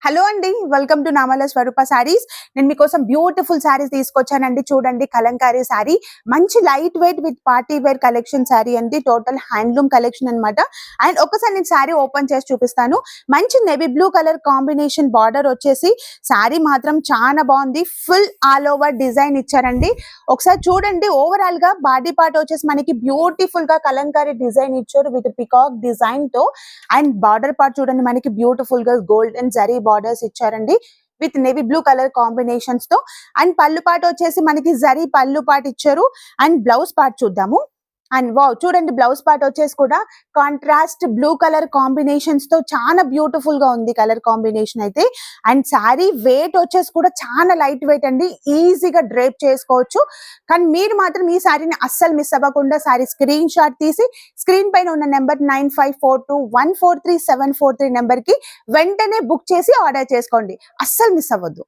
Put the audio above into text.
Hello అండి, welcome to Namala Swarupa saris. నేను మీకోసం బ్యూటిఫుల్ సారీస్ తీసుకొచ్చానండి. చూడండి, కలంకారీ సారీ, మంచి light weight with party wear collection sari అండి. టోటల్ హ్యాండ్లూమ్ కలెక్షన్ అన్నమాట. అండ్ ఒకసారి నేను సారీ ఓపెన్ చేసి చూపిస్తాను. మంచి navy blue colour combination border వచ్చేసి సారీ మాత్రం చాలా బాగుంది. ఫుల్ ఆల్ ఓవర్ డిజైన్ ఇచ్చారండి. ఒకసారి చూడండి, ఓవరాల్ గా బాడీ పార్ట్ వచ్చేసి మనకి బ్యూటిఫుల్ గా కలంకారీ డిజైన్ ఇచ్చారు విత్ పికాక్ డిజైన్ తో. అండ్ బార్డర్ పార్ట్ చూడండి, మనకి బ్యూటిఫుల్ గా గోల్డెన్ జరీ బార్డర్స్ ఇచ్చారండి with navy blue colour combinations తో. అండ్ పళ్ళు పాట వచ్చేసి మనకి జరీ పళ్ళు పాట ఇచ్చారు. అండ్ బ్లౌజ్ పార్ట్ చూద్దాము. అండ్ వావ్, చూడండి, బ్లౌజ్ పార్ట్ వచ్చేసి కూడా కాంట్రాస్ట్ బ్లూ కలర్ కాంబినేషన్స్ తో చాలా బ్యూటిఫుల్ గా ఉంది కలర్ కాంబినేషన్ అయితే. అండ్ శారీ వెయిట్ వచ్చేసి కూడా చాలా లైట్ వెయిట్ అండి, ఈజీగా డ్రేప్ చేసుకోవచ్చు. కానీ మీరు మాత్రం ఈ శారీని అస్సలు మిస్ అవ్వకుండా శారీ స్క్రీన్ షాట్ తీసి స్క్రీన్ పైన ఉన్న నెంబర్ 9542143743 నెంబర్ కి వెంటనే బుక్ చేసి ఆర్డర్ చేసుకోండి. అస్సలు మిస్ అవ్వద్దు.